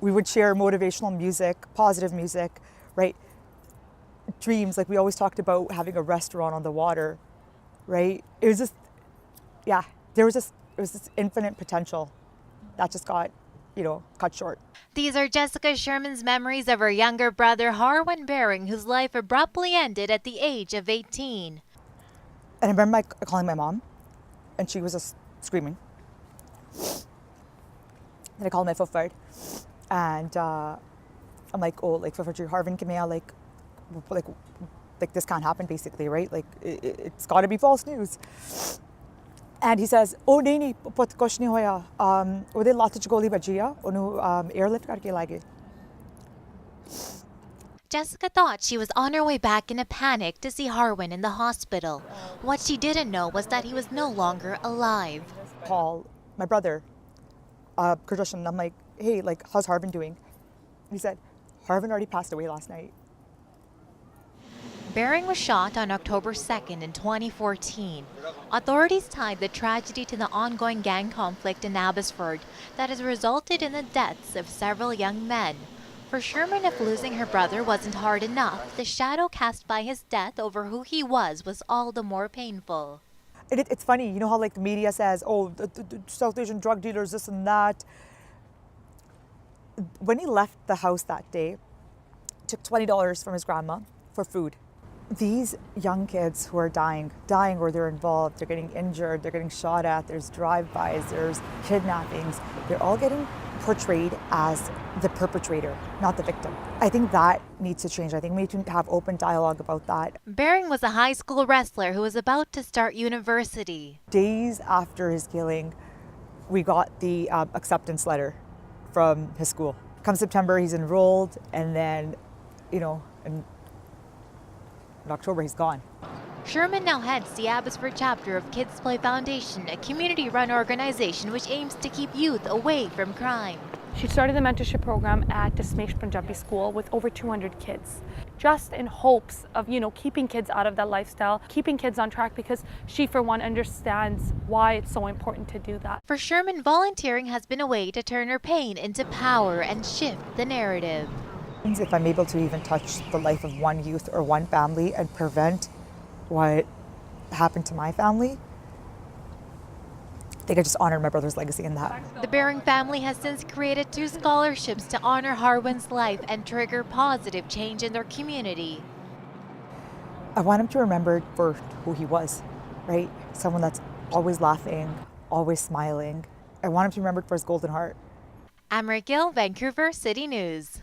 We would share motivational music, positive music, right? Dreams, like we always talked about having a restaurant on the water, right? It was just, yeah, it was this infinite potential that just got, cut short. These are Jessica Sherman's memories of her younger brother, Harwin Bering, whose life abruptly ended at the age of 18. And I remember calling my mom, and she was just screaming. Then I called my fuffard, and I'm like, oh, like fuffard, Harvin, Kamea, like this can't happen, basically, right? Like it's got to be false news. And he says, oh, nahi, pot kuch nahi hoya. Ode lat ch goli baji hai, onu airlift karke lage. Jessica thought she was on her way back in a panic to see Harwin in the hospital. What she didn't know was that he was no longer alive. Call my brother, Kurdish, and I'm like, hey, like, how's Harvin doing? He said, Harvin already passed away last night. Bering was shot on October 2nd in 2014. Authorities tied the tragedy to the ongoing gang conflict in Abbotsford that has resulted in the deaths of several young men. For Sherman, if losing her brother wasn't hard enough, the shadow cast by his death over who he was all the more painful. It's funny, you know how like the media says, oh, the South Asian drug dealers, this and that. When he left the house that day, took $20 from his grandma for food. These young kids who are dying or they're involved, they're getting injured, they're getting shot at, there's drive-bys, there's kidnappings, they're all getting portrayed as the perpetrator, not the victim. I think that needs to change. I think we need to have open dialogue about that. Bering was a high school wrestler who was about to start university. Days after his killing, we got the acceptance letter from his school. Come September, he's enrolled, and then, in October, he's gone. Sherman now heads the Abbotsford chapter of Kids Play Foundation, a community-run organization which aims to keep youth away from crime. She started the mentorship program at the Smash Punjabi School with over 200 kids, just in hopes of, keeping kids out of that lifestyle, keeping kids on track, because she, for one, understands why it's so important to do that. For Sherman, volunteering has been a way to turn her pain into power and shift the narrative. If I'm able to even touch the life of one youth or one family and prevent what happened to my family, I think I just honored my brother's legacy in that. The Bering family has since created 2 scholarships to honor Harwin's life and trigger positive change in their community. I want him to remember for who he was, right? Someone that's always laughing, always smiling. I want him to remember for his golden heart. Amrit Gill, Vancouver City News.